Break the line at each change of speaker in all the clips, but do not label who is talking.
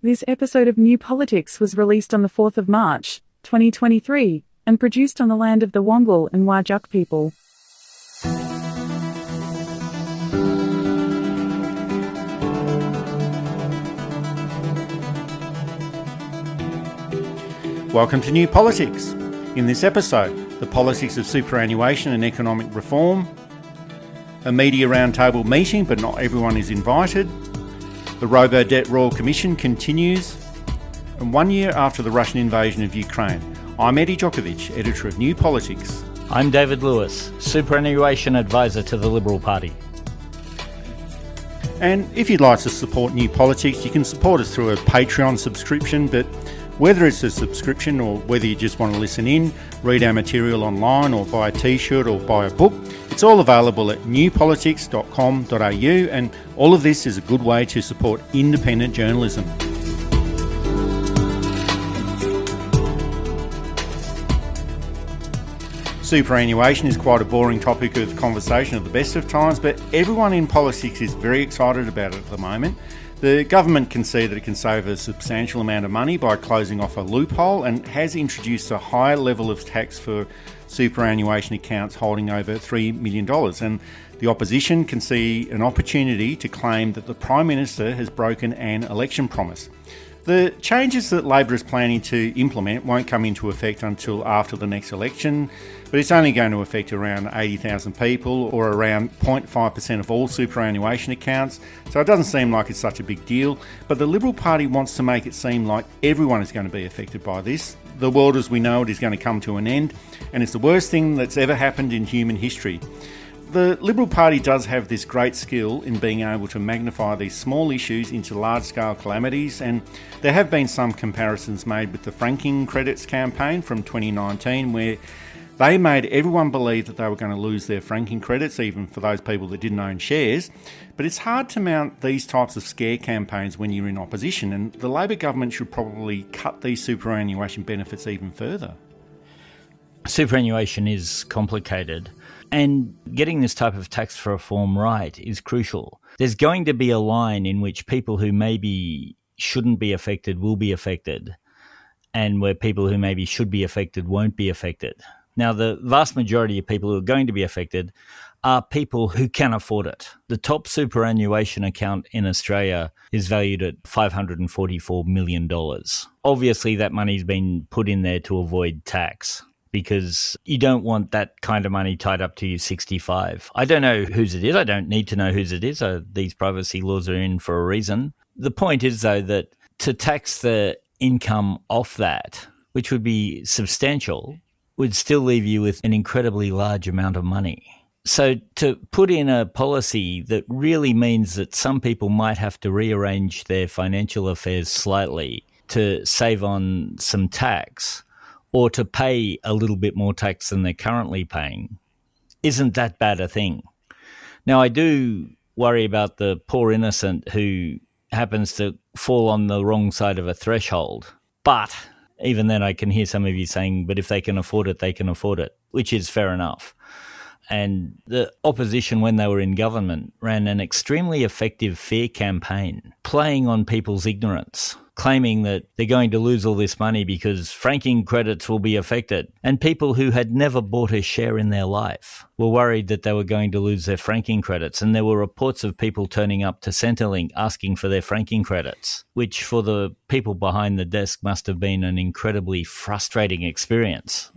This episode of New Politics was released on the 4th of March, 2023, and produced on the land of the Wangal and Whadjuk people.
Welcome to New Politics. In this episode, the politics of superannuation and economic reform, a media roundtable meeting but not everyone is invited, the Robo-Debt Royal Commission continues, and 1 year after the Russian invasion of Ukraine. I'm Eddie Djokovic, editor of New Politics.
I'm David Lewis, superannuation advisor to the Liberal Party.
And if you'd like to support New Politics, you can support us through a Patreon subscription, but whether it's a subscription or whether you just want to listen in, read our material online or buy a t-shirt or buy a book, it's all available at newpolitics.com.au, and all of this is a good way to support independent journalism. Superannuation is quite a boring topic of conversation at the best of times, but everyone in politics is very excited about it at the moment. The government can see that it can save a substantial amount of money by closing off a loophole and has introduced a higher level of tax for superannuation accounts holding over $3 million. And the opposition can see an opportunity to claim that the Prime Minister has broken an election promise. The changes that Labor is planning to implement won't come into effect until after the next election, but it's only going to affect around 80,000 people or around 0.5% of all superannuation accounts, so it doesn't seem like it's such a big deal. But the Liberal Party wants to make it seem like everyone is going to be affected by this. The world as we know it is going to come to an end, and it's the worst thing that's ever happened in human history. The Liberal Party does have this great skill in being able to magnify these small issues into large-scale calamities, and there have been some comparisons made with the franking credits campaign from 2019 where they made everyone believe that they were going to lose their franking credits, even for those people that didn't own shares. But it's hard to mount these types of scare campaigns when you're in opposition, and the Labor government should probably cut these superannuation benefits even further.
Superannuation is complicated, and getting this type of tax reform right is crucial. There's going to be a line in which people who maybe shouldn't be affected will be affected, and where people who maybe should be affected won't be affected. Now, the vast majority of people who are going to be affected are people who can afford it. The top superannuation account in Australia is valued at $544 million. Obviously, that money's been put in there to avoid tax, because you don't want that kind of money tied up to you 65. I don't know whose it is. I don't need to know whose it is. These privacy laws are in for a reason. The point is, though, that to tax the income off that, which would be substantial, would still leave you with an incredibly large amount of money. So to put in a policy that really means that some people might have to rearrange their financial affairs slightly to save on some tax, or to pay a little bit more tax than they're currently paying, isn't that bad a thing. Now, I do worry about the poor innocent who happens to fall on the wrong side of a threshold. But even then, I can hear some of you saying, but if they can afford it, they can afford it, which is fair enough. And the opposition, when they were in government, ran an extremely effective fear campaign, playing on people's ignorance, claiming that they're going to lose all this money because franking credits will be affected. And people who had never bought a share in their life were worried that they were going to lose their franking credits. And there were reports of people turning up to Centrelink asking for their franking credits, which for the people behind the desk must have been an incredibly frustrating experience.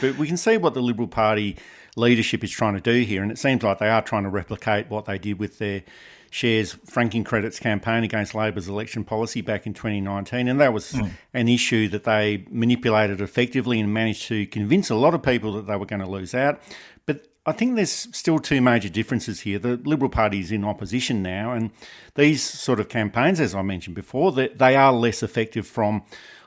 But we can see what the Liberal Party leadership is trying to do here, and it seems like they are trying to replicate what they did with their shares franking credits campaign against Labor's election policy back in 2019, and that was an issue that they manipulated effectively and managed to convince a lot of people that they were going to lose out. But I think there's still two major differences here. The Liberal Party is in opposition now, and these sort of campaigns, as I mentioned before, they are less effective from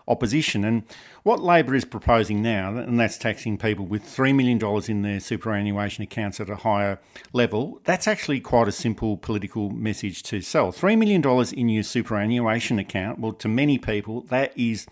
opposition. And what Labor is proposing now, and that's taxing people with $3 million in their superannuation accounts at a higher level, that's actually quite a simple political message to sell. $3 million in your superannuation account, well, to many people, that is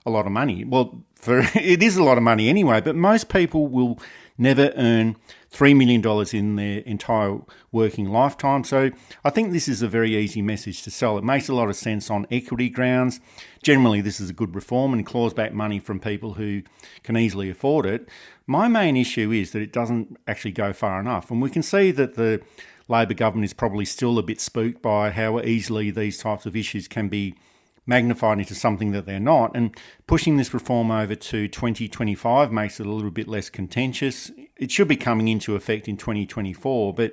a lot of money. Well, it is a lot of money anyway, but most people will never earn $3 million in their entire working lifetime. So I think this is a very easy message to sell. It makes a lot of sense on equity grounds. Generally, this is a good reform and claws back money from people who can easily afford it. My main issue is that it doesn't actually go far enough. And we can see that the Labor government is probably still a bit spooked by how easily these types of issues can be magnified into something that they're not, and pushing this reform over to 2025 makes it a little bit less contentious. It should be coming into effect in 2024, but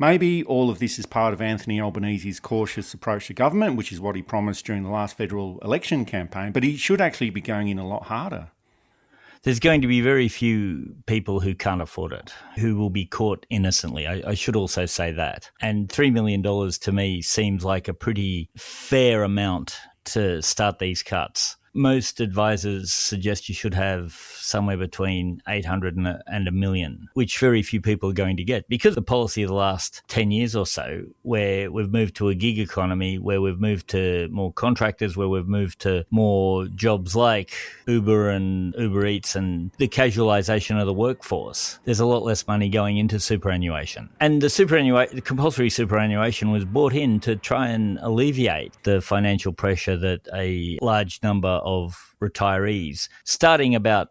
maybe all of this is part of Anthony Albanese's cautious approach to government, which is what he promised during the last federal election campaign, but he should actually be going in a lot harder.
There's going to be very few people who can't afford it, who will be caught innocently. I should also say that. And $3 million to me seems like a pretty fair amount to start these cuts. Most advisors suggest you should have somewhere between 800 and $1 million, which very few people are going to get because of the policy of the last 10 years or so, where we've moved to a gig economy, where we've moved to more contractors, where we've moved to more jobs like Uber and Uber Eats and the casualisation of the workforce. There's a lot less money going into superannuation. And the compulsory superannuation was brought in to try and alleviate the financial pressure that a large number of retirees, starting about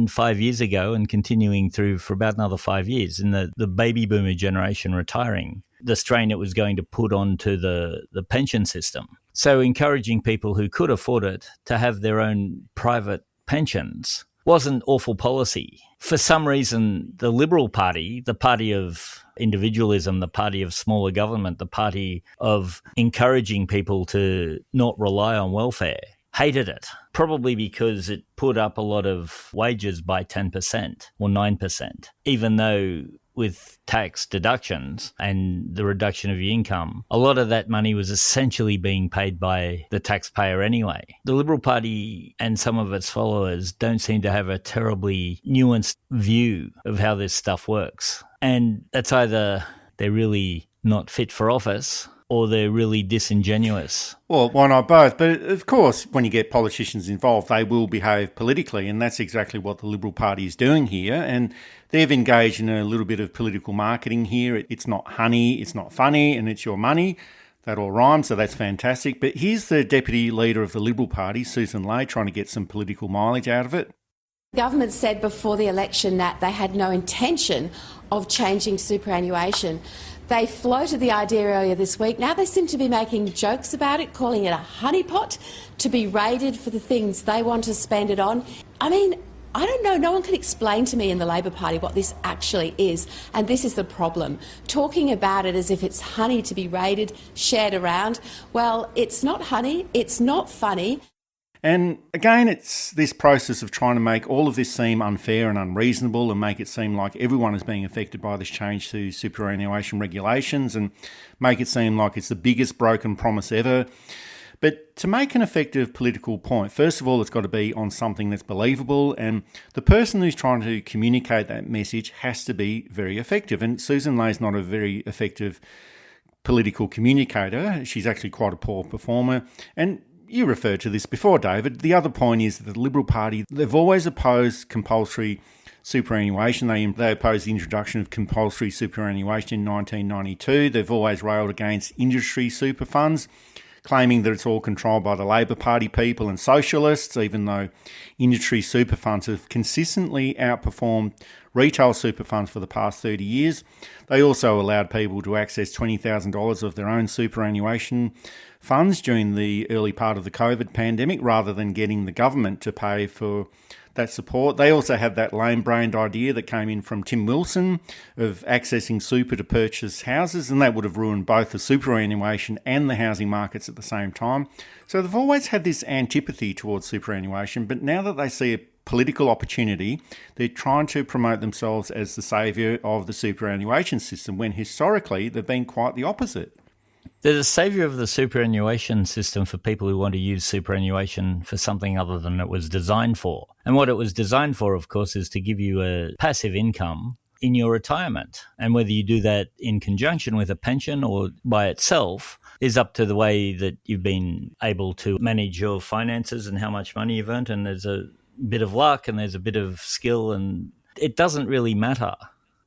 5 years ago and continuing through for about another 5 years, in the baby boomer generation retiring, the strain it was going to put onto the pension system. So encouraging people who could afford it to have their own private pensions wasn't awful policy. For some reason, the Liberal Party, the party of individualism, the party of smaller government, the party of encouraging people to not rely on welfare, hated it, probably because it put up a lot of wages by 10% or 9%, even though with tax deductions and the reduction of your income, a lot of that money was essentially being paid by the taxpayer anyway. The Liberal Party and some of its followers don't seem to have a terribly nuanced view of how this stuff works. And that's either they're really not fit for office or they're really disingenuous.
Well, why not both? But of course, when you get politicians involved, they will behave politically, and that's exactly what the Liberal Party is doing here. And they've engaged in a little bit of political marketing here. It's not honey, it's not funny, and it's your money. That all rhymes, so that's fantastic. But here's the Deputy Leader of the Liberal Party, Susan Ley, trying to get some political mileage out of it.
The government said before the election that they had no intention of changing superannuation. They floated the idea earlier this week. Now they seem to be making jokes about it, calling it a honeypot to be raided for the things they want to spend it on. I mean, I don't know, no one can explain to me in the Labor Party what this actually is, and this is the problem. Talking about it as if it's honey to be raided, shared around, well, it's not honey, it's not funny.
And again, it's this process of trying to make all of this seem unfair and unreasonable and make it seem like everyone is being affected by this change to superannuation regulations and make it seem like it's the biggest broken promise ever. But to make an effective political point, first of all, it's got to be on something that's believable, and the person who's trying to communicate that message has to be very effective. And Susan Ley's not a very effective political communicator. She's actually quite a poor performer. And you referred to this before, David. The other point is that the Liberal Party, they've always opposed compulsory superannuation. They opposed the introduction of compulsory superannuation in 1992. They've always railed against industry super funds, claiming that it's all controlled by the Labor Party people and socialists, even though industry super funds have consistently outperformed retail super funds for the past 30 years. They also allowed people to access $20,000 of their own superannuation funds during the early part of the COVID pandemic rather than getting the government to pay for that support. They also had that lame-brained idea that came in from Tim Wilson of accessing super to purchase houses, and that would have ruined both the superannuation and the housing markets at the same time. So they've always had this antipathy towards superannuation, but now that they see a political opportunity, they're trying to promote themselves as the saviour of the superannuation system, when historically they've been quite the opposite.
They're the saviour of the superannuation system for people who want to use superannuation for something other than it was designed for. And what it was designed for, of course, is to give you a passive income in your retirement. And whether you do that in conjunction with a pension or by itself is up to the way that you've been able to manage your finances and how much money you've earned. And there's a bit of luck and there's a bit of skill, and it doesn't really matter.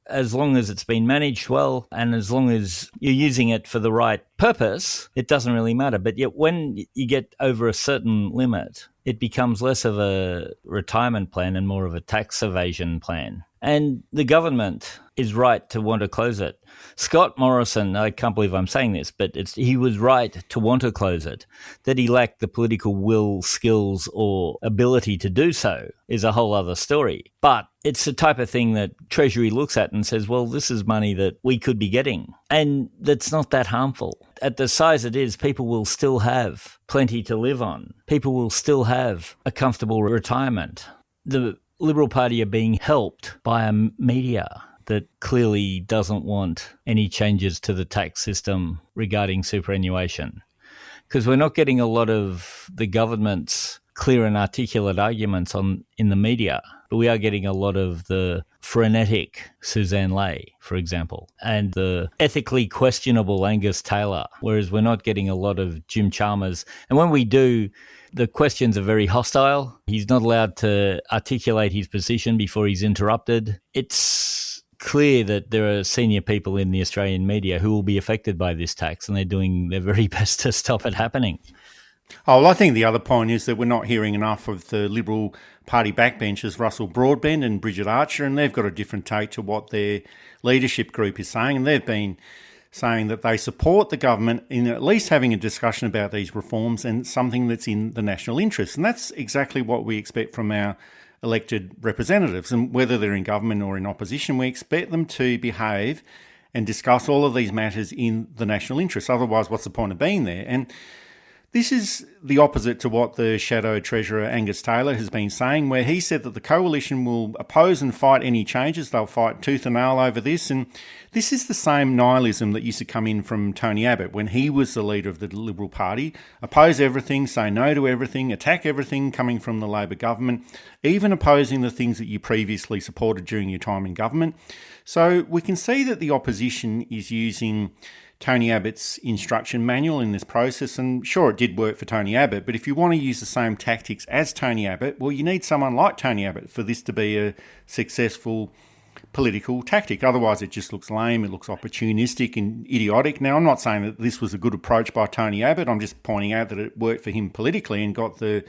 As long as it's been managed well and as long as you're using it for the right purpose, it doesn't really matter. But yet when you get over a certain limit, it becomes less of a retirement plan and more of a tax evasion plan. And the government is right to want to close it. Scott Morrison, I can't believe I'm saying this, but he was right to want to close it. That he lacked the political will, skills, or ability to do so is a whole other story. But it's the type of thing that Treasury looks at and says, well, this is money that we could be getting. And that's not that harmful. At the size it is, people will still have plenty to live on. People will still have a comfortable retirement. The Liberal Party are being helped by a media that clearly doesn't want any changes to the tax system regarding superannuation, because we're not getting a lot of the government's clear and articulate arguments in the media, but we are getting a lot of the frenetic Suzanne Ley, for example, and the ethically questionable Angus Taylor, whereas we're not getting a lot of Jim Chalmers. And when we do, the questions are very hostile. He's not allowed to articulate his position before he's interrupted. It's clear that there are senior people in the Australian media who will be affected by this tax, and they're doing their very best to stop it happening.
Oh, well, I think the other point is that we're not hearing enough of the Liberal Party backbenchers, Russell Broadbent and Bridget Archer, and they've got a different take to what their leadership group is saying, and they've been saying that they support the government in at least having a discussion about these reforms and something that's in the national interest. And that's exactly what we expect from our elected representatives. And whether they're in government or in opposition, we expect them to behave and discuss all of these matters in the national interest. Otherwise, what's the point of being there? And this is the opposite to what the Shadow Treasurer Angus Taylor has been saying, where he said that the coalition will oppose and fight any changes. They'll fight tooth and nail over this. And this is the same nihilism that used to come in from Tony Abbott when he was the leader of the Liberal Party. Oppose everything, say no to everything, attack everything coming from the Labor government, even opposing the things that you previously supported during your time in government. So we can see that the opposition is using Tony Abbott's instruction manual in this process, and sure, it did work for Tony Abbott, but if you want to use the same tactics as Tony Abbott, well, you need someone like Tony Abbott for this to be a successful political tactic. Otherwise, it just looks lame, it looks opportunistic and idiotic. Now, I'm not saying that this was a good approach by Tony Abbott, I'm just pointing out that it worked for him politically and got the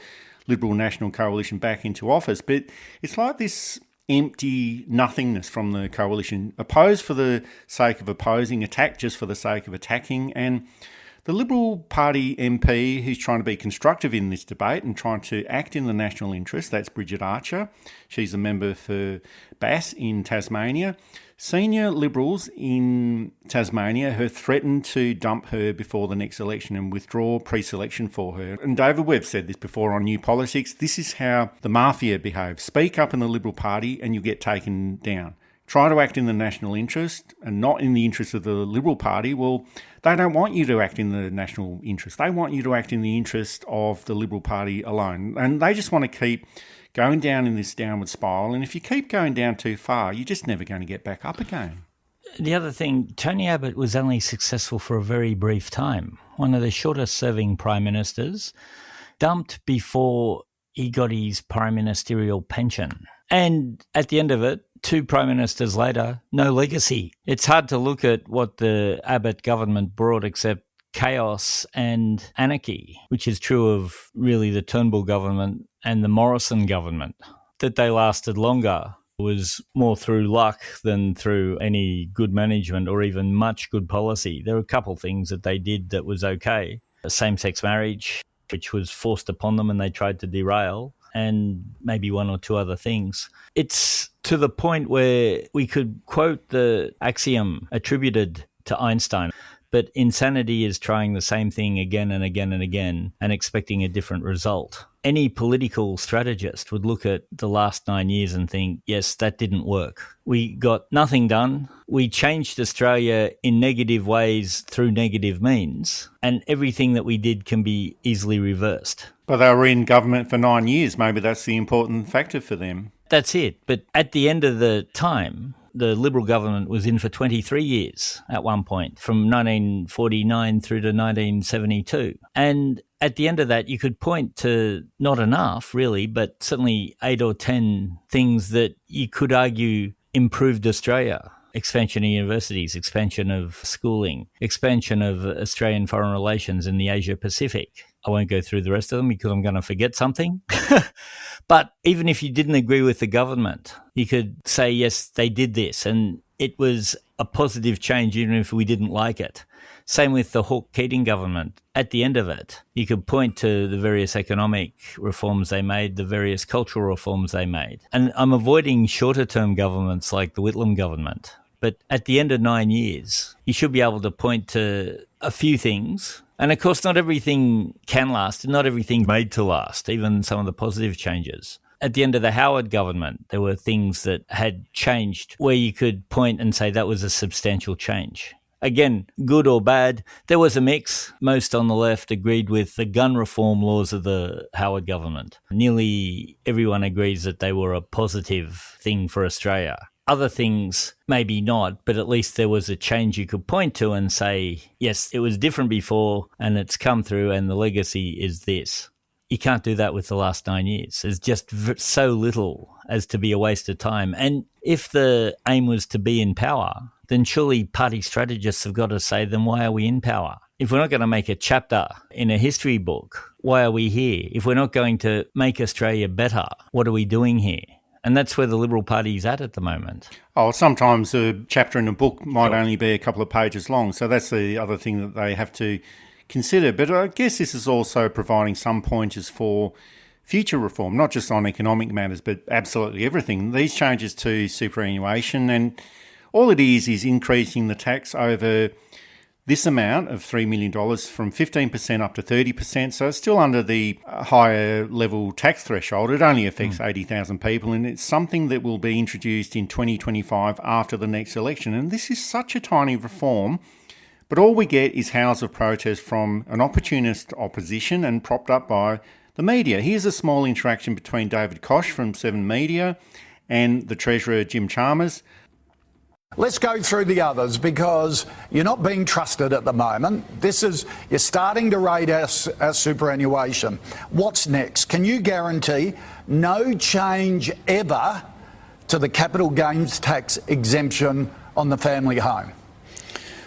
Liberal National Coalition back into office, but it's like this empty nothingness from the coalition. Oppose for the sake of opposing, attack just for the sake of attacking. And the Liberal Party MP who's trying to be constructive in this debate and trying to act in the national interest, that's Bridget Archer. She's a member for Bass in Tasmania. Senior Liberals in Tasmania have threatened to dump her before the next election and withdraw pre-selection for her. And David Webb said this before on New Politics. This is how the mafia behaves. Speak up in the Liberal Party and you get taken down. Try to act in the national interest and not in the interest of the Liberal Party. Well, they don't want you to act in the national interest. They want you to act in the interest of the Liberal Party alone. And they just want to keep going down in this downward spiral. And if you keep going down too far, you're just never going to get back up again.
The other thing, Tony Abbott was only successful for a very brief time. One of the shortest serving prime ministers, dumped before he got his prime ministerial pension. And at the end of it, 2 prime ministers later, no legacy. It's hard to look at what the Abbott government brought except chaos and anarchy, which is true of really the Turnbull government and the Morrison government. That they lasted longer was more through luck than through any good management or even much good policy. There were a couple of things that they did that was okay. Same-sex marriage, which was forced upon them and they tried to derail, and maybe 1 or 2 other things. It's to the point where we could quote the axiom attributed to Einstein, but insanity is trying the same thing again and again and again and expecting a different result. Any political strategist would look at the last 9 years and think, yes, that didn't work. We got nothing done. We changed Australia in negative ways through negative means, and everything that we did can be easily reversed.
But they were in government for 9 years. Maybe that's the important factor for them.
That's it. But at the end of the time, the Liberal government was in for 23 years at one point, from 1949 through to 1972. And at the end of that, you could point to not enough, really, but certainly 8 or 10 things that you could argue improved Australia. Expansion of universities, expansion of schooling, expansion of Australian foreign relations in the Asia Pacific. I won't go through the rest of them because I'm going to forget something. But even if you didn't agree with the government, you could say, yes, they did this, and it was a positive change even if we didn't like it. Same with the Hawke-Keating government. At the end of it, you could point to the various economic reforms they made, the various cultural reforms they made. And I'm avoiding shorter-term governments like the Whitlam government. But at the end of 9 years, you should be able to point to a few things. And of course, not everything can last, and not everything made to last, even some of the positive changes. At the end of the Howard government, there were things that had changed where you could point and say that was a substantial change. Again, good or bad, there was a mix. Most on the left agreed with the gun reform laws of the Howard government. Nearly everyone agrees that they were a positive thing for Australia. Other things, maybe not, but at least there was a change you could point to and say, yes, it was different before and it's come through and the legacy is this. You can't do that with the last 9 years. There's just so little as to be a waste of time. And if the aim was to be in power, then surely party strategists have got to say, then why are we in power? If we're not going to make a chapter in a history book, why are we here? If we're not going to make Australia better, what are we doing here? And that's where the Liberal Party is at the moment.
Oh, sometimes a chapter in a book might only be a couple of pages long. So that's the other thing that they have to consider. But I guess this is also providing some pointers for future reform, not just on economic matters, but absolutely everything. These changes to superannuation, and all it is increasing the tax over this amount of $3 million from 15% up to 30%. So it's still under the higher level tax threshold. It only affects 80,000 people, and it's something that will be introduced in 2025 after the next election. And this is such a tiny reform, but all we get is howls of protest from an opportunist opposition and propped up by the media. Here's a small interaction between David Koch from Seven Media and the Treasurer Jim Chalmers.
Let's go through the others because you're not being trusted at the moment. You're starting to raid our superannuation. What's next? Can you guarantee no change ever to the capital gains tax exemption on the family home?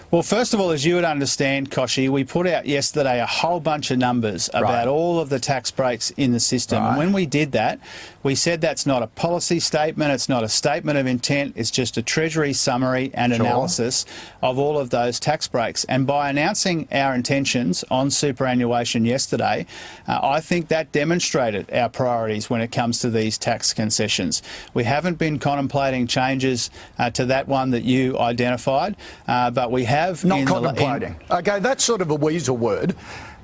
Well, first of all, as you would understand, Kochie, we put out yesterday a whole bunch of numbers about all of the tax breaks in the system. And when we did that, we said that's not a policy statement, it's not a statement of intent, it's just a Treasury summary and analysis of all of those tax breaks. And by announcing our intentions on superannuation yesterday, I think that demonstrated our priorities when it comes to these tax concessions. We haven't been contemplating changes to that one that you identified, but we have...
Not contemplating. Okay, that's sort of a weasel word.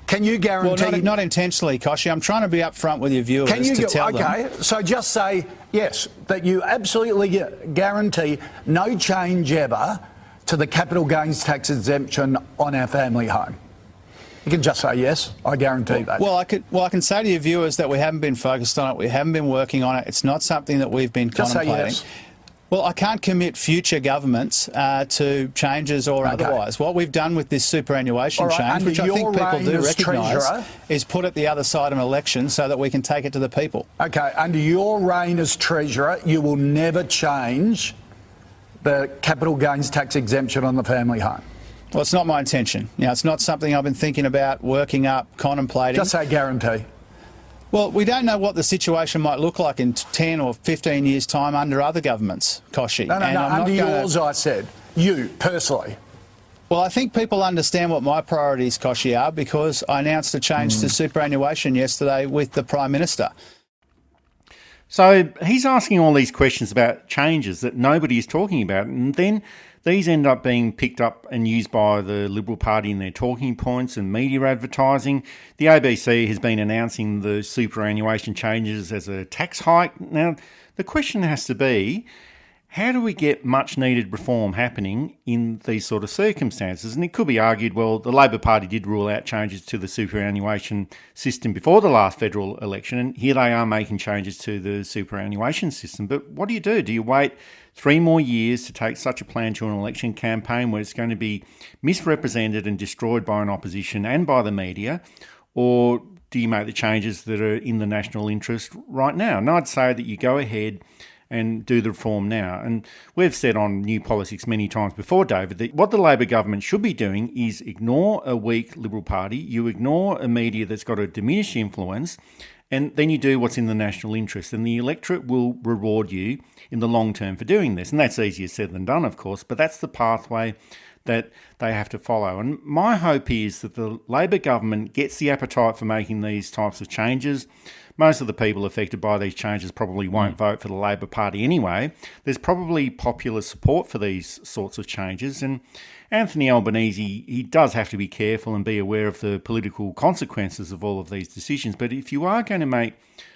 Can you guarantee...
Well, not intentionally, Kochie. I'm trying to be upfront with your viewers to tell them.
Okay, so just say, yes, that you absolutely guarantee no change ever to the capital gains tax exemption on our family home. You can just say yes, I guarantee that.
Well, I can say to your viewers that we haven't been focused on it, we haven't been working on it, it's not something that we've been contemplating.
Just say yes.
Well, I can't commit future governments to changes or otherwise. What we've done with this superannuation change, which I think people do recognise, is put it the other side of an election so that we can take it to the people.
Okay, under your reign as Treasurer, you will never change the capital gains tax exemption on the family home.
Well, it's not my intention. It's not something I've been thinking about, working up, contemplating.
Just say guarantee.
Well, we don't know what the situation might look like in 10 or 15 years' time under other governments, Kochie.
No, under yours, I said. You, personally.
Well, I think people understand what my priorities, Kochie, are because I announced a change to superannuation yesterday with the Prime Minister.
So he's asking all these questions about changes that nobody is talking about, and then these end up being picked up and used by the Liberal Party in their talking points and media advertising. The ABC has been announcing the superannuation changes as a tax hike. Now, the question has to be, How do we get much needed reform happening in these sort of circumstances? And it could be argued, well, the Labor Party did rule out changes to the superannuation system before the last federal election, and here they are making changes to the superannuation system. But what do you do? Do you wait 3 more years to take such a plan to an election campaign where it's going to be misrepresented and destroyed by an opposition and by the media? Or do you make the changes that are in the national interest right now? And I'd say that you go ahead and do the reform now. And we've said on New Politics many times before, David, that what the Labor government should be doing is ignore a weak Liberal Party, you ignore a media that's got a diminished influence, and then you do what's in the national interest. And the electorate will reward you in the long term for doing this. And that's easier said than done, of course, but that's the pathway that they have to follow. And my hope is that the Labor government gets the appetite for making these types of changes. Most of the people affected by these changes probably won't vote for the Labor Party anyway. There's probably popular support for these sorts of changes. And Anthony Albanese, he does have to be careful and be aware of the political consequences of all of these decisions. But if you are going to make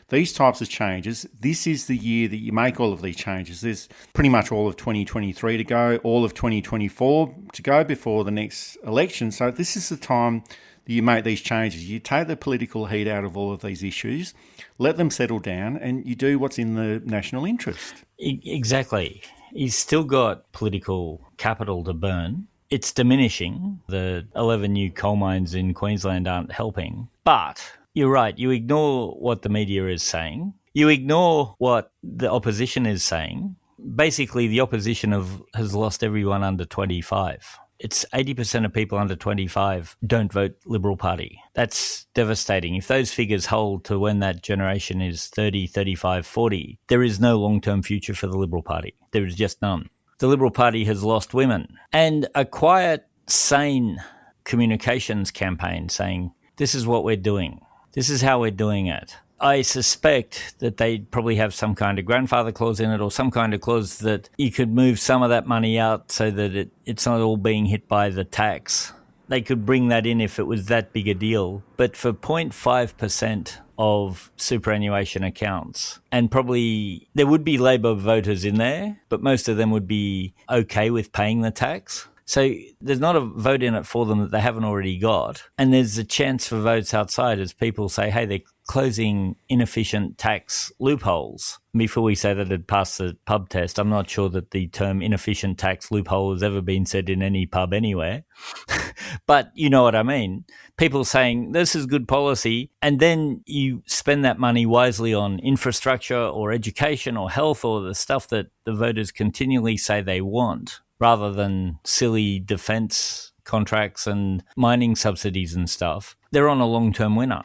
these types of changes, this is the year that you make all of these changes. There's pretty much all of 2023 to go, all of 2024 to go before the next election. So this is the time that you make these changes. You take the political heat out of all of these issues, let them settle down, and you do what's in the national interest.
Exactly. He's still got political capital to burn. It's diminishing. The 11 new coal mines in Queensland aren't helping. But you're right. You ignore what the media is saying. You ignore what the opposition is saying. Basically, the opposition has lost everyone under 25. It's 80% of people under 25 don't vote Liberal Party. That's devastating. If those figures hold to when that generation is 30, 35, 40, there is no long-term future for the Liberal Party. There is just none. The Liberal Party has lost women. And a quiet, sane communications campaign saying, this is what we're doing. This is how we're doing it. I suspect that they'd probably have some kind of grandfather clause in it, or some kind of clause that you could move some of that money out so that it's not all being hit by the tax. They could bring that in if it was that big a deal. But for 0.5% of superannuation accounts, and probably there would be Labor voters in there, but most of them would be okay with paying the tax. So there's not a vote in it for them that they haven't already got. And there's a chance for votes outside as people say, hey, they're closing inefficient tax loopholes. Before we say that it passed the pub test, I'm not sure that the term inefficient tax loophole has ever been said in any pub anywhere. But you know what I mean. People saying this is good policy, and then you spend that money wisely on infrastructure or education or health or the stuff that the voters continually say they want, rather than silly defence contracts and mining subsidies and stuff. They're on a long-term winner.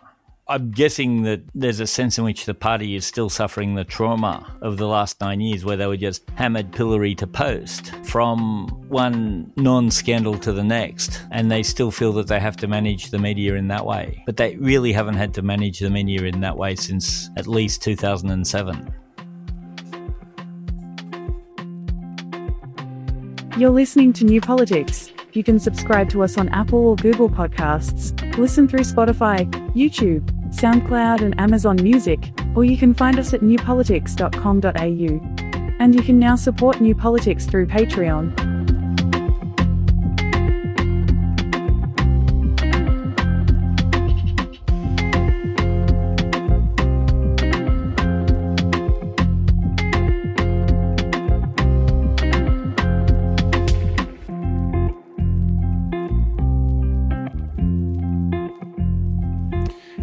I'm guessing that there's a sense in which the party is still suffering the trauma of the last 9 years, where they were just hammered pillory to post from one non-scandal to the next, and they still feel that they have to manage the media in that way. But they really haven't had to manage the media in that way since at least 2007.
You're listening to New Politics. You can subscribe to us on Apple or Google Podcasts, listen through Spotify, YouTube, SoundCloud and Amazon Music, or you can find us at newpolitics.com.au. And you can now support New Politics through Patreon.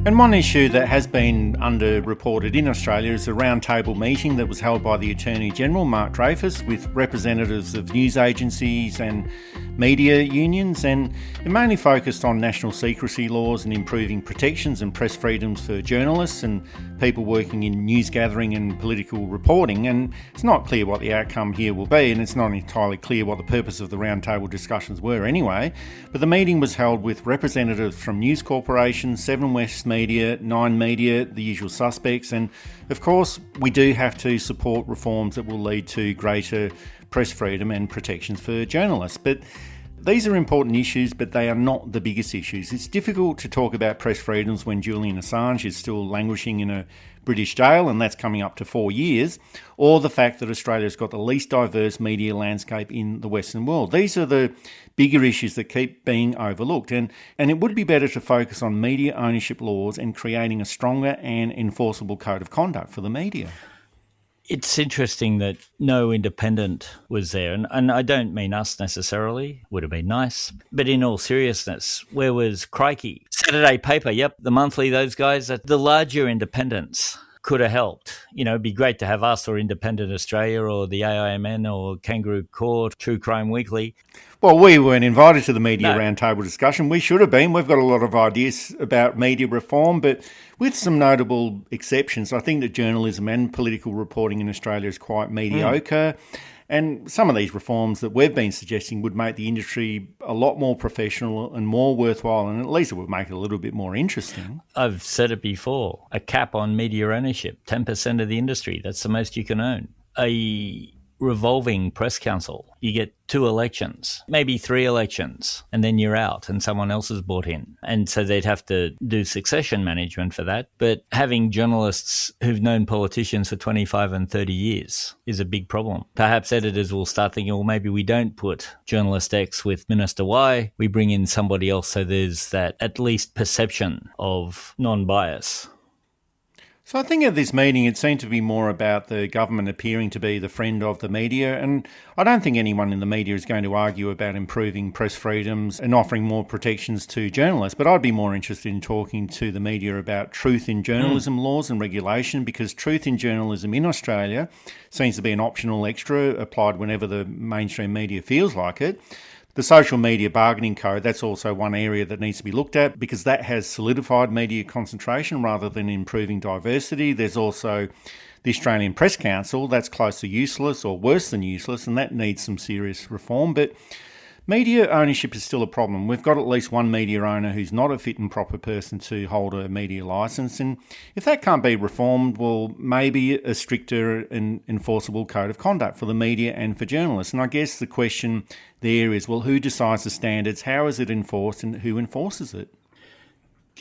And one issue that has been underreported in Australia is a roundtable meeting that was held by the Attorney-General, Mark Dreyfus, with representatives of news agencies and media unions, and it mainly focused on national secrecy laws and improving protections and press freedoms for journalists and people working in news gathering and political reporting. And it's not clear what the outcome here will be, and it's not entirely clear what the purpose of the roundtable discussions were anyway. But the meeting was held with representatives from News Corporation, Seven West Media, Nine Media, the usual suspects, and of course we do have to support reforms that will lead to greater press freedom and protections for journalists. But These are important issues, but they are not the biggest issues. It's difficult to talk about press freedoms when Julian Assange is still languishing in a British jail, and that's coming up to 4 years, or the fact that Australia's got the least diverse media landscape in the Western world. These are the bigger issues that keep being overlooked, and it would be better to focus on media ownership laws and creating a stronger and enforceable code of conduct for the media.
It's interesting that no independent was there. And I don't mean us necessarily. Would have been nice. But in all seriousness, where was Crikey? Saturday Paper, yep, The Monthly, those guys. The larger independents could have helped. You know, it'd be great to have us or Independent Australia or the AIMN or Kangaroo Court, True Crime Weekly.
Well, we weren't invited to the media roundtable discussion. We should have been. We've got a lot of ideas about media reform, but with some notable exceptions. I think that journalism and political reporting in Australia is quite mediocre. And some of these reforms that we've been suggesting would make the industry a lot more professional and more worthwhile, and at least it would make it a little bit more interesting.
I've said it before, a cap on media ownership, 10% of the industry, that's the most you can own. A revolving press council. You get 2 elections, maybe 3 elections, and then you're out and someone else is bought in. And so they'd have to do succession management for that. But having journalists who've known politicians for 25 and 30 years is a big problem. Perhaps editors will start thinking, well, maybe we don't put journalist X with Minister Y. We bring in somebody else so there's that at least perception of non-bias.
So I think at this meeting it seemed to be more about the government appearing to be the friend of the media, and I don't think anyone in the media is going to argue about improving press freedoms and offering more protections to journalists, but I'd be more interested in talking to the media about truth in journalism laws and regulation, because truth in journalism in Australia seems to be an optional extra applied whenever the mainstream media feels like it. The social media bargaining code, that's also one area that needs to be looked at because that has solidified media concentration rather than improving diversity. There's also the Australian Press Council, that's close to useless or worse than useless, and that needs some serious reform. But media ownership is still a problem. We've got at least one media owner who's not a fit and proper person to hold a media licence, and if that can't be reformed, well, maybe a stricter and enforceable code of conduct for the media and for journalists. And I guess the question there is, well, who decides the standards, how is it enforced, and who enforces it?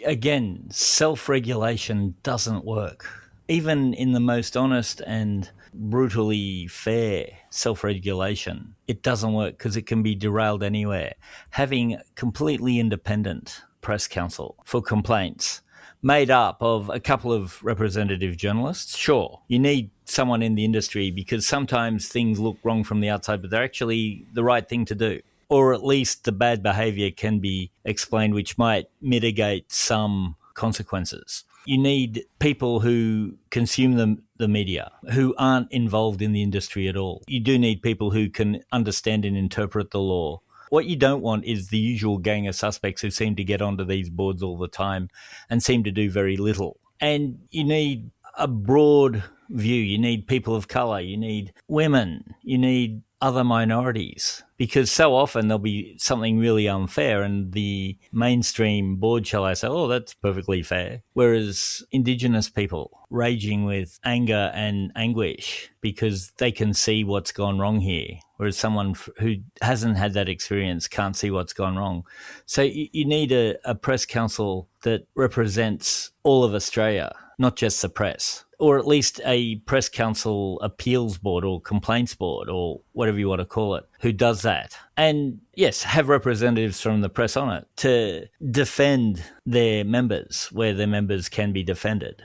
Again, self-regulation doesn't work. Even in the most honest and brutally fair self-regulation, it doesn't work because it can be derailed anywhere. Having completely independent press council for complaints made up of a couple of representative journalists, sure, you need someone in the industry because sometimes things look wrong from the outside, but they're actually the right thing to do. Or at least the bad behaviour can be explained, which might mitigate some consequences. You need people who consume the media, who aren't involved in the industry at all. You do need people who can understand and interpret the law. What you don't want is the usual gang of suspects who seem to get onto these boards all the time and seem to do very little. And you need a broad view. You need people of colour. You need women. You need other minorities, because so often there'll be something really unfair and the mainstream board, shall I say, oh, that's perfectly fair. Whereas Indigenous people raging with anger and anguish because they can see what's gone wrong here, whereas someone who hasn't had that experience can't see what's gone wrong. So you need a press council that represents all of Australia, not just the press. Or at least a press council appeals board or complaints board or whatever you want to call it, who does that. And yes, have representatives from the press on it to defend their members where their members can be defended.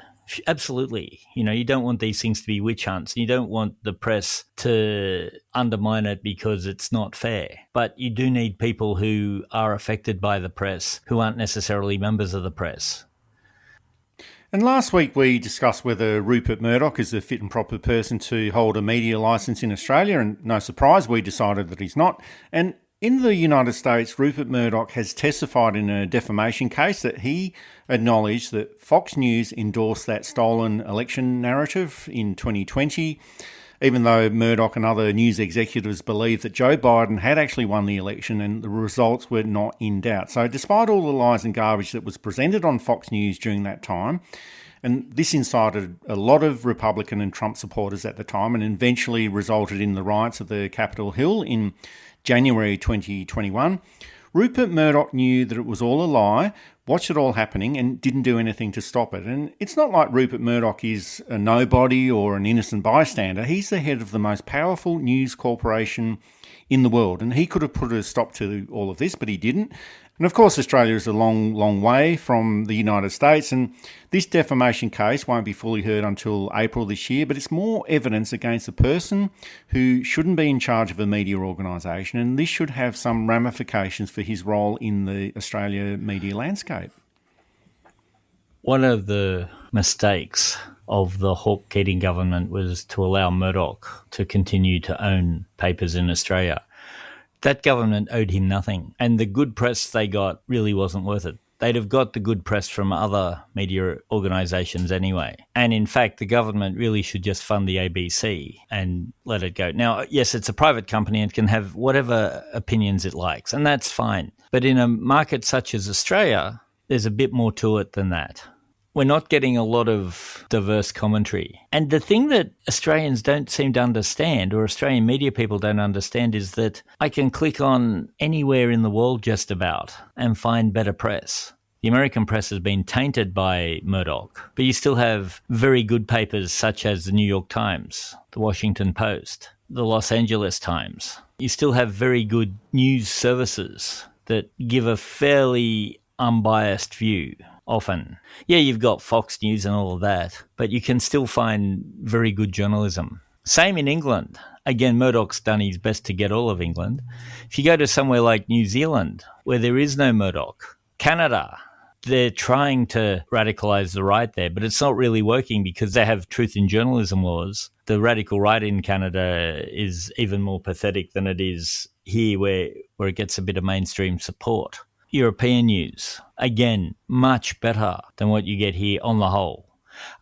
Absolutely. You know, you don't want these things to be witch hunts. You don't want the press to undermine it because it's not fair. But you do need people who are affected by the press, who aren't necessarily members of the press.
And last week we discussed whether Rupert Murdoch is a fit and proper person to hold a media licence in Australia, and no surprise, we decided that he's not. And in the United States, Rupert Murdoch has testified in a defamation case that he acknowledged that Fox News endorsed that stolen election narrative in 2020, even though Murdoch and other news executives believed that Joe Biden had actually won the election and the results were not in doubt. So despite all the lies and garbage that was presented on Fox News during that time, and this incited a lot of Republican and Trump supporters at the time and eventually resulted in the riots at the Capitol Hill in January 2021, Rupert Murdoch knew that it was all a lie, watched it all happening and didn't do anything to stop it. And it's not like Rupert Murdoch is a nobody or an innocent bystander. He's the head of the most powerful news corporation in the world, and he could have put a stop to all of this, but he didn't. And of course, Australia is a long, long way from the United States, and this defamation case won't be fully heard until April this year, but it's more evidence against a person who shouldn't be in charge of a media organisation, and this should have some ramifications for his role in the Australia media landscape.
One of the mistakes of the Hawke Keating government was to allow Murdoch to continue to own papers in Australia. That government owed him nothing, and the good press they got really wasn't worth it. They'd have got the good press from other media organisations anyway. And in fact, the government really should just fund the ABC and let it go. Now, yes, it's a private company and can have whatever opinions it likes, and that's fine. But in a market such as Australia, there's a bit more to it than that. We're not getting a lot of diverse commentary. And the thing that Australians don't seem to understand, or Australian media people don't understand, is that I can click on anywhere in the world just about and find better press. The American press has been tainted by Murdoch, but you still have very good papers such as the New York Times, the Washington Post, the Los Angeles Times. You still have very good news services that give a fairly unbiased view. Often. Yeah, you've got Fox News and all of that, but you can still find very good journalism. Same in England. Again, Murdoch's done his best to get all of England. If you go to somewhere like New Zealand, where there is no Murdoch, Canada, they're trying to radicalise the right there, but it's not really working because they have truth in journalism laws. The radical right in Canada is even more pathetic than it is here, where it gets a bit of mainstream support. European news, again, much better than what you get here on the whole.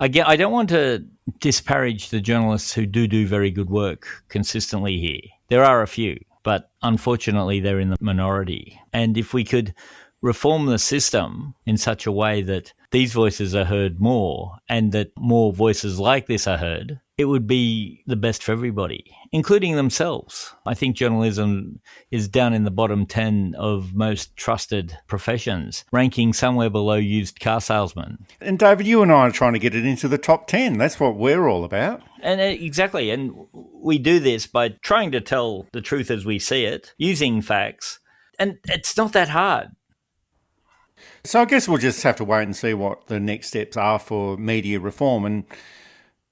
Again, I don't want to disparage the journalists who do very good work consistently here. There are a few, but unfortunately they're in the minority. And if we could reform the system in such a way that these voices are heard more and that more voices like this are heard, it would be the best for everybody, including themselves. I think journalism is down in the bottom 10 of most trusted professions, ranking somewhere below used car salesmen.
And David, you and I are trying to get it into the top 10. That's what we're all about.
And exactly. And we do this by trying to tell the truth as we see it, using facts. And it's not that hard.
So I guess we'll just have to wait and see what the next steps are for media reform, and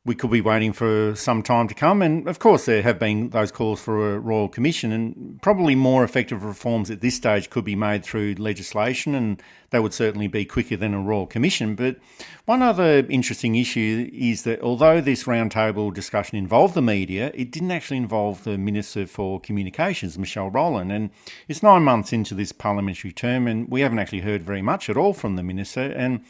we could be waiting for some time to come. And of course there have been those calls for a Royal Commission, and probably more effective reforms at this stage could be made through legislation, and that would certainly be quicker than a Royal Commission. But one other interesting issue is that although this roundtable discussion involved the media, it didn't actually involve the Minister for Communications, Michelle Rowland. And it's 9 months into this parliamentary term, and we haven't actually heard very much at all from the Minister. And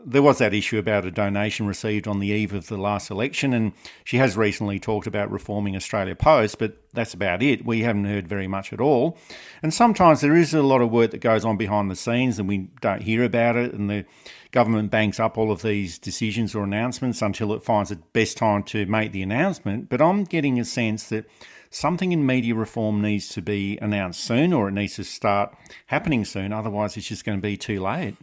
there was that issue about a donation received on the eve of the last election, and she has recently talked about reforming Australia Post, but that's about it. We haven't heard very much at all. And sometimes there is a lot of work that goes on behind the scenes and we don't hear about it, and the government banks up all of these decisions or announcements until it finds the best time to make the announcement. But I'm getting a sense that something in media reform needs to be announced soon, or it needs to start happening soon. Otherwise, it's just going to be too late.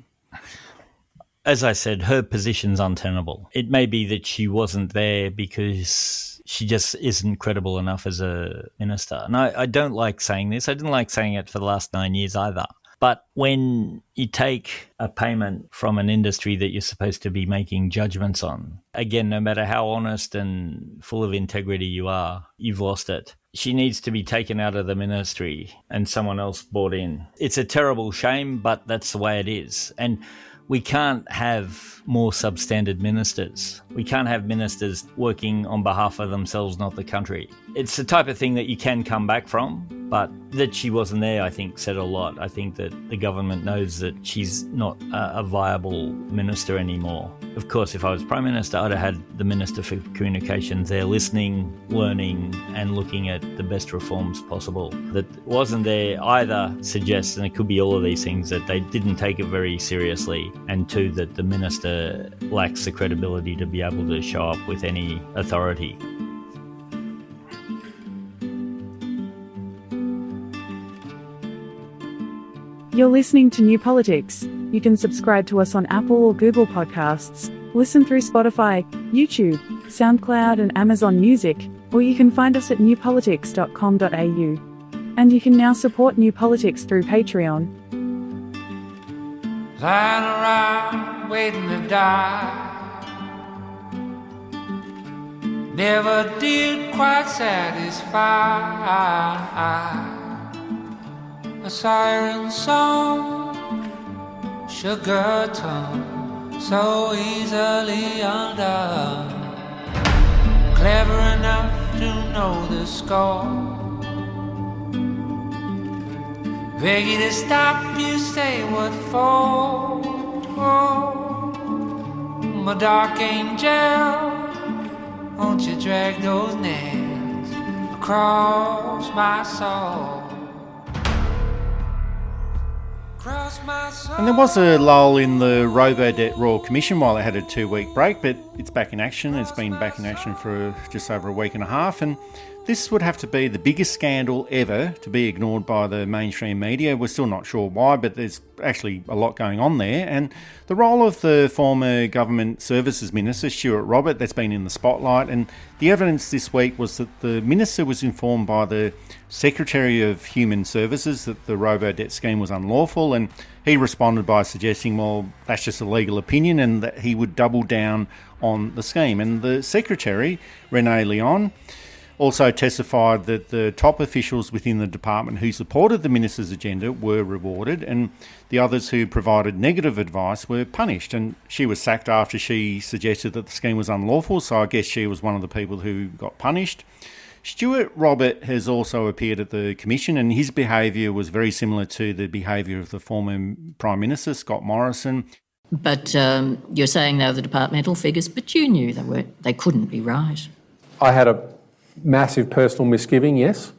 As I said, her position's untenable. It may be that she wasn't there because she just isn't credible enough as a minister. And I don't like saying this. I didn't like saying it for the last 9 years either. But when you take a payment from an industry that you're supposed to be making judgments on, again, no matter how honest and full of integrity you are, you've lost it. She needs to be taken out of the ministry and someone else brought in. It's a terrible shame, but that's the way it is. And we can't have more substandard ministers. We can't have ministers working on behalf of themselves, not the country. It's the type of thing that you can come back from, but that she wasn't there, I think, said a lot. I think that the government knows that she's not a viable minister anymore. Of course, if I was Prime Minister, I'd have had the Minister for Communications there listening, learning, and looking at the best reforms possible. That wasn't there either suggests, and it could be all of these things, that they didn't take it very seriously, and two, that the minister lacks the credibility to be able to show up with any authority.
You're listening to New Politics. You can subscribe to us on Apple or Google Podcasts, listen through Spotify, YouTube, SoundCloud and Amazon Music, or you can find us at newpolitics.com.au. And you can now support New Politics through Patreon.
Lying around waiting to die, never did quite satisfy. A siren song, sugar tongue, so easily undone. Clever enough to know the score. Beg you to stop, you say what for? My dark angel, won't you drag those nails across my soul?
And there was a lull in the Robo-Debt Royal Commission while it had a 2-week break, but it's back in action. It's been back in action for just over a week and a half, and this would have to be the biggest scandal ever to be ignored by the mainstream media. We're still not sure why, but there's actually a lot going on there. And the role of the former Government Services Minister, Stuart Robert, that's been in the spotlight. And the evidence this week was that the Minister was informed by the Secretary of Human Services that the robo-debt scheme was unlawful, and he responded by suggesting, well, that's just a legal opinion, and that he would double down on the scheme. And the Secretary, Renee Leon, also testified that the top officials within the department who supported the minister's agenda were rewarded, and the others who provided negative advice were punished. And she was sacked after she suggested that the scheme was unlawful, so I guess she was one of the people who got punished. Stuart Robert has also appeared at the Commission, and his behaviour was very similar to the behaviour of the former Prime Minister, Scott Morrison.
But you're saying they were the departmental figures, but you knew they couldn't be right.
I had a massive personal misgiving, yes,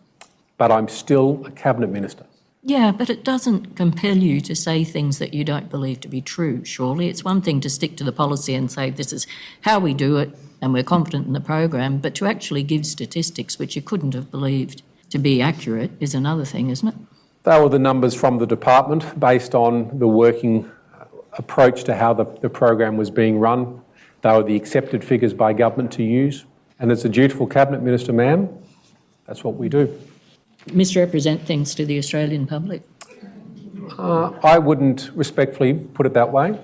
but I'm still a Cabinet Minister.
Yeah, but it doesn't compel you to say things that you don't believe to be true, surely. It's one thing to stick to the policy and say this is how we do it and we're confident in the program, but to actually give statistics which you couldn't have believed to be accurate is another thing, isn't it?
They were the numbers from the department based on the working approach to how the program was being run. They were the accepted figures by government to use. And as a dutiful Cabinet Minister, ma'am, that's what we do.
Misrepresent things to the Australian public?
I wouldn't respectfully put it that way.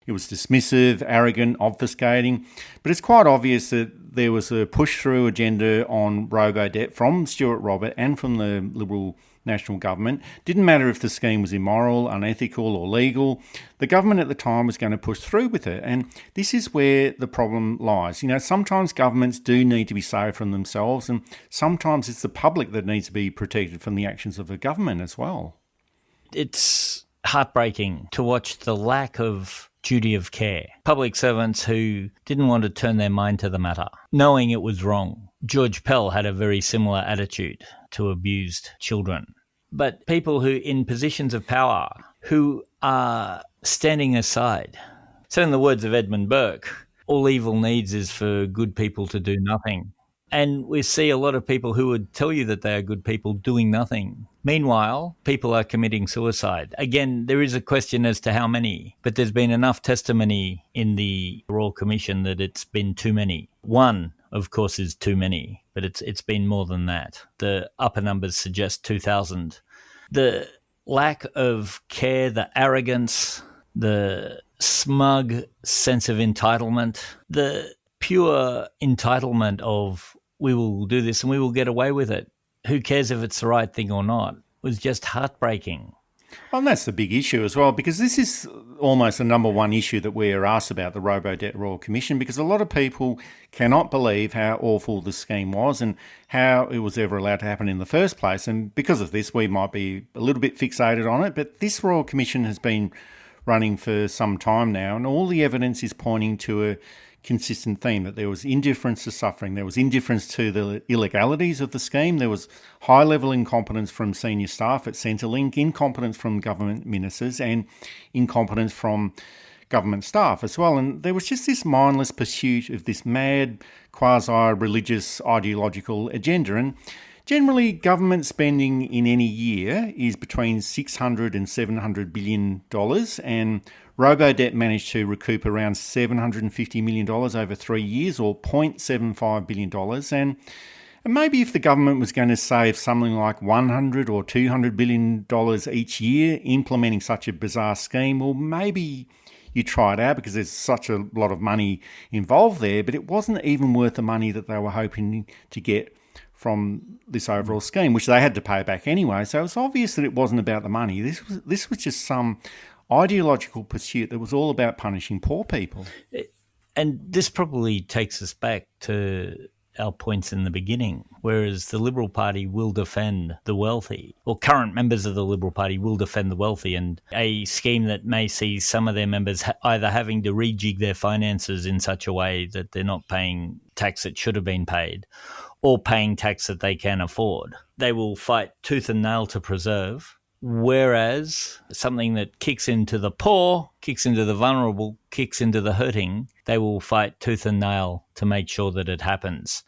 It was dismissive, arrogant, obfuscating, but it's quite obvious that there was a push-through agenda on robo-debt from Stuart Robert and from the Liberal National Government. Didn't matter if the scheme was immoral, unethical or legal. The government at the time was going to push through with it, and this is where the problem lies. You know, sometimes governments do need to be saved from themselves, and sometimes it's the public that needs to be protected from the actions of the government as well.
It's heartbreaking to watch the lack of duty of care. Public servants who didn't want to turn their mind to the matter, knowing it was wrong. George Pell had a very similar attitude to abused children. But people who in positions of power who are standing aside. So in the words of Edmund Burke, all evil needs is for good people to do nothing. And we see a lot of people who would tell you that they are good people doing nothing. Meanwhile, people are committing suicide. Again, there is a question as to how many, but there's been enough testimony in the Royal Commission that it's been too many. One, of course, is too many, but it's been more than that. The upper numbers suggest 2,000. The lack of care, the arrogance, the smug sense of entitlement, the pure entitlement of we will do this and we will get away with it. Who cares if it's the right thing or not? It was just heartbreaking.
Well, and that's the big issue as well, because this is almost the number one issue that we are asked about the Robo-Debt Royal Commission, because a lot of people cannot believe how awful the scheme was and how it was ever allowed to happen in the first place. And because of this, we might be a little bit fixated on it. But this Royal Commission has been running for some time now, and all the evidence is pointing to a consistent theme, that there was indifference to suffering, there was indifference to the illegalities of the scheme, there was high-level incompetence from senior staff at Centrelink, incompetence from government ministers, and incompetence from government staff as well. And there was just this mindless pursuit of this mad, quasi-religious ideological agenda. And Generally, government spending in any year is between $600 and $700 billion, and Robodebt managed to recoup around $750 million over 3 years, or $0.75 billion. And maybe if the government was going to save something like $100 or $200 billion each year implementing such a bizarre scheme, well, maybe you try it out because there's such a lot of money involved there, but it wasn't even worth the money that they were hoping to get from this overall scheme, which they had to pay back anyway. So it's obvious that it wasn't about the money. This was just some ideological pursuit that was all about punishing poor people.
And this probably takes us back to our points in the beginning, whereas the Liberal Party will defend the wealthy, or current members of the Liberal Party will defend the wealthy, and a scheme that may see some of their members either having to rejig their finances in such a way that they're not paying tax that should have been paid, or paying tax that they can afford. They will fight tooth and nail to preserve, whereas something that kicks into the poor, kicks into the vulnerable, kicks into the hurting, they will fight tooth and nail to make sure that it happens.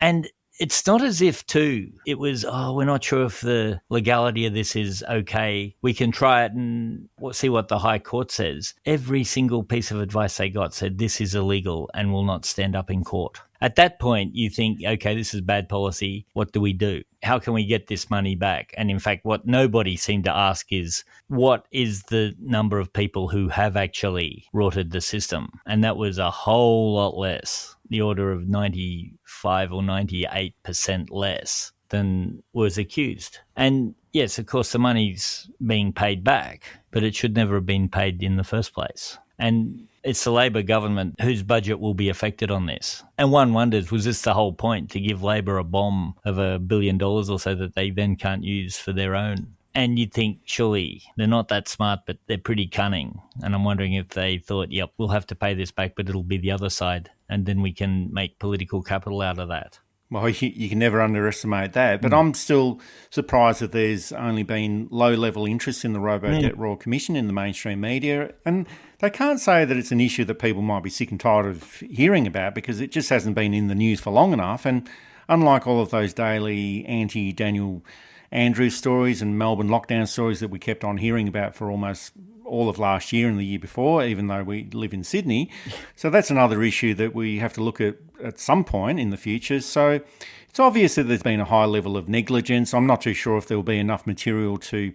And it's not as if, too, it was, we're not sure if the legality of this is okay. We can try it and see what the High Court says. Every single piece of advice they got said this is illegal and will not stand up in court. At that point, you think, okay, this is bad policy. What do we do? How can we get this money back? And in fact, what nobody seemed to ask is, what is the number of people who have actually rorted the system? And that was a whole lot less, the order of 95 or 98% less than was accused. And yes, of course, the money's being paid back, but it should never have been paid in the first place. And it's the Labor government whose budget will be affected on this. And one wonders, was this the whole point, to give Labor a bomb of $1 billion or so that they then can't use for their own? And you'd think, surely, they're not that smart, but they're pretty cunning. And I'm wondering if they thought, yep, we'll have to pay this back, but it'll be the other side, and then we can make political capital out of that.
Well, you can never underestimate that. But I'm still surprised that there's only been low-level interest in the Robodebt Royal Commission in the mainstream media. And they can't say that it's an issue that people might be sick and tired of hearing about, because it just hasn't been in the news for long enough. And unlike all of those daily anti-Daniel Andrews stories and Melbourne lockdown stories that we kept on hearing about for almost all of last year and the year before, even though we live in Sydney. So that's another issue that we have to look at some point in the future. So it's obvious that there's been a high level of negligence. I'm not too sure if there will be enough material to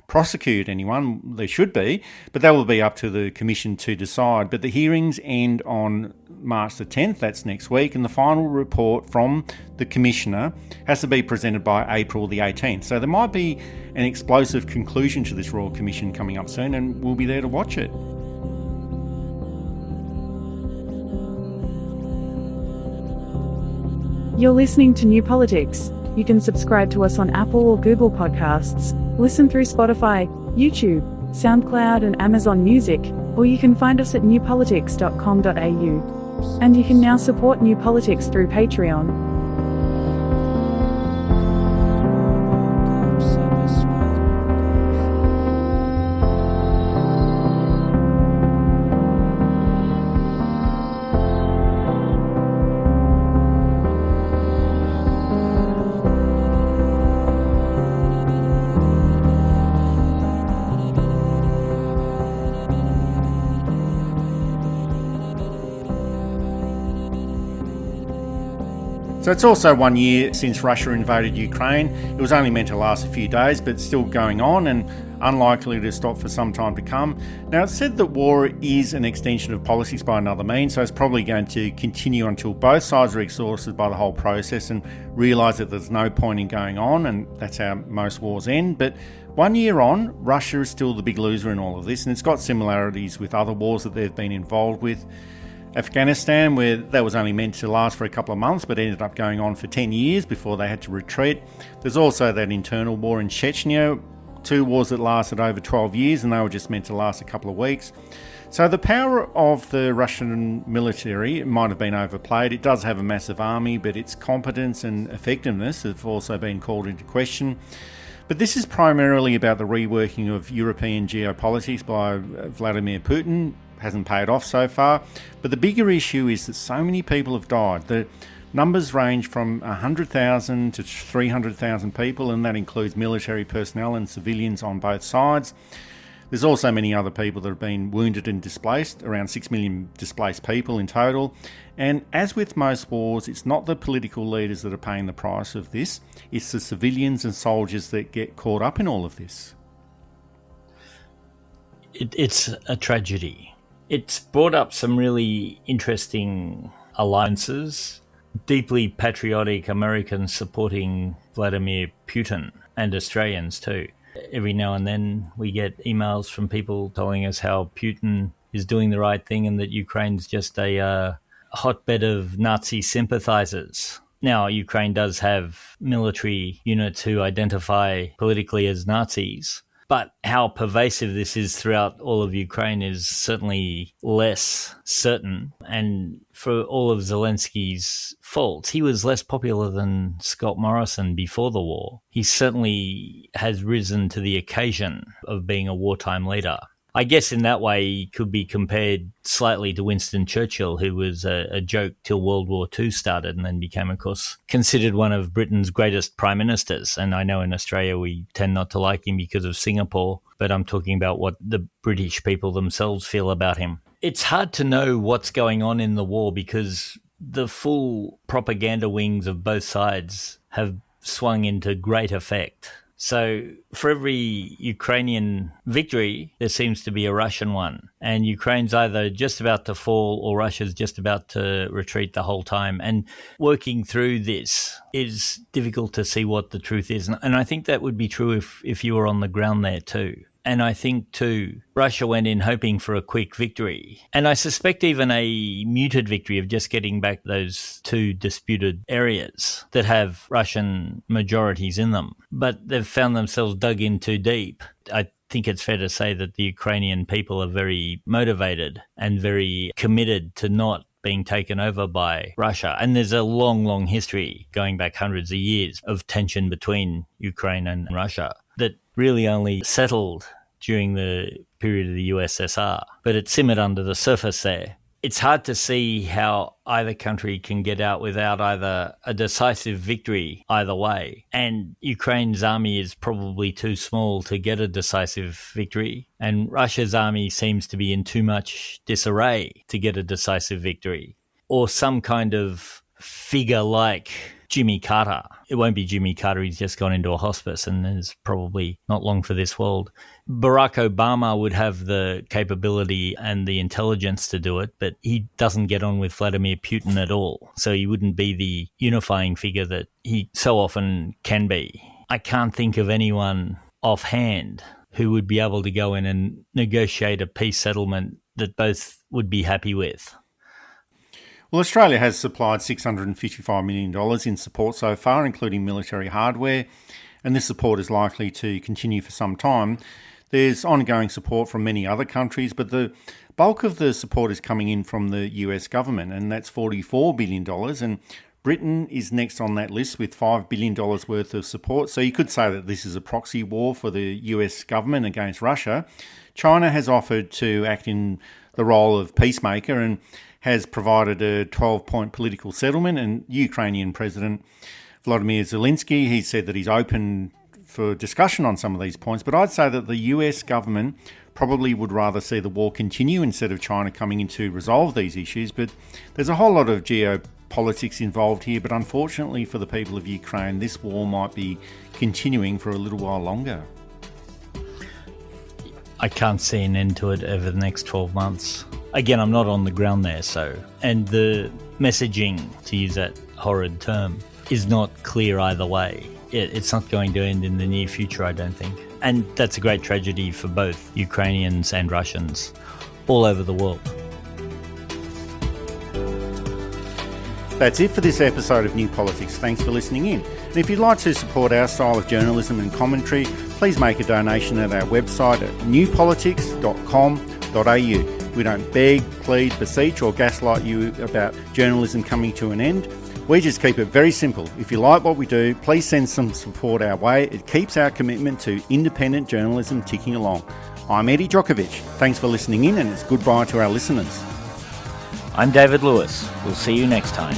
prosecute anyone. There should be, but that will be up to the Commission to decide. But the hearings end on March the 10th, that's next week, and the final report from the Commissioner has to be presented by April the 18th. So there might be an explosive conclusion to this Royal Commission coming up soon, and we'll be there to watch it.
You're listening to New Politics. You can subscribe to us on Apple or Google Podcasts, listen through Spotify, YouTube, SoundCloud and Amazon Music, or you can find us at newpolitics.com.au. And you can now support New Politics through Patreon.
So it's also 1 year since Russia invaded Ukraine. It was only meant to last a few days, but still going on and unlikely to stop for some time to come. Now, it's said that war is an extension of politics by another means, so it's probably going to continue until both sides are exhausted by the whole process and realise that there's no point in going on, and that's how most wars end. But 1 year on, Russia is still the big loser in all of this, and it's got similarities with other wars that they've been involved with. Afghanistan, where that was only meant to last for a couple of months but ended up going on for 10 years before they had to retreat. There's also that internal war in Chechnya, two wars that lasted over 12 years and they were just meant to last a couple of weeks. So the power of the Russian military might have been overplayed. It does have a massive army, but its competence and effectiveness have also been called into question. But this is primarily about the reworking of European geopolitics by Vladimir Putin. Hasn't paid off so far. But the bigger issue is that so many people have died. The Numbers range from 100,000 to 300,000 people, and that includes military personnel and civilians on both sides. There's also many other people that have been wounded and displaced, around 6 million displaced people in total. And as with most wars, it's not the political leaders that are paying the price of this, it's the civilians and soldiers that get caught up in all of this.
It's a tragedy. It's brought up some really interesting alliances. Deeply patriotic Americans supporting Vladimir Putin, and Australians too. Every now and then we get emails from people telling us how Putin is doing the right thing and that Ukraine's just a hotbed of Nazi sympathizers. Now, Ukraine does have military units who identify politically as Nazis, but how pervasive this is throughout all of Ukraine is certainly less certain. And for all of Zelensky's faults, he was less popular than Scott Morrison before the war. He certainly has risen to the occasion of being a wartime leader. I guess in that way he could be compared slightly to Winston Churchill, who was a joke till World War II started and then became, of course, considered one of Britain's greatest prime ministers. And I know in Australia we tend not to like him because of Singapore, but I'm talking about what the British people themselves feel about him. It's hard to know what's going on in the war because the full propaganda wings of both sides have swung into great effect. So for every Ukrainian victory, there seems to be a Russian one. And Ukraine's either just about to fall or Russia's just about to retreat the whole time. And working through this is difficult to see what the truth is. And I think that would be true if you were on the ground there too. And I think, too, Russia went in hoping for a quick victory. And I suspect even a muted victory of just getting back those two disputed areas that have Russian majorities in them. But they've found themselves dug in too deep. I think it's fair to say that the Ukrainian people are very motivated and very committed to not being taken over by Russia. And there's a long, long history going back hundreds of years of tension between Ukraine and Russia that really only settled during the period of the USSR, but it simmered under the surface there. It's hard to see how either country can get out without either a decisive victory either way. And Ukraine's army is probably too small to get a decisive victory. And Russia's army seems to be in too much disarray to get a decisive victory. Or some kind of figure like Jimmy Carter. It won't be Jimmy Carter, he's just gone into a hospice and is probably not long for this world. Barack Obama would have the capability and the intelligence to do it, but he doesn't get on with Vladimir Putin at all. So he wouldn't be the unifying figure that he so often can be. I can't think of anyone offhand who would be able to go in and negotiate a peace settlement that both would be happy with.
Well, Australia has supplied $655 million in support so far, including military hardware, and this support is likely to continue for some time. There's ongoing support from many other countries, but the bulk of the support is coming in from the US government, and that's $44 billion, and Britain is next on that list with $5 billion worth of support. So you could say that this is a proxy war for the US government against Russia. China has offered to act in the role of peacemaker and has provided a 12-point political settlement, and Ukrainian President Volodymyr Zelensky, he said that he's open for discussion on some of these points, but I'd say that the US government probably would rather see the war continue instead of China coming in to resolve these issues. But there's a whole lot of geopolitics involved here, but unfortunately for the people of Ukraine, this war might be continuing for a little while longer.
I can't see an end to it over the next 12 months. Again, I'm not on the ground there, and the messaging, to use that horrid term, is not clear either way. It's not going to end in the near future, I don't think. And that's a great tragedy for both Ukrainians and Russians all over the world.
That's it for this episode of New Politics. Thanks for listening in. And if you'd like to support our style of journalism and commentary, please make a donation at our website at newpolitics.com.au. We don't beg, plead, beseech or gaslight you about journalism coming to an end. We just keep it very simple. If you like what we do, please send some support our way. It keeps our commitment to independent journalism ticking along. I'm Eddie Djokovic. Thanks for listening in, and it's goodbye to our listeners.
I'm David Lewis. We'll see you next time.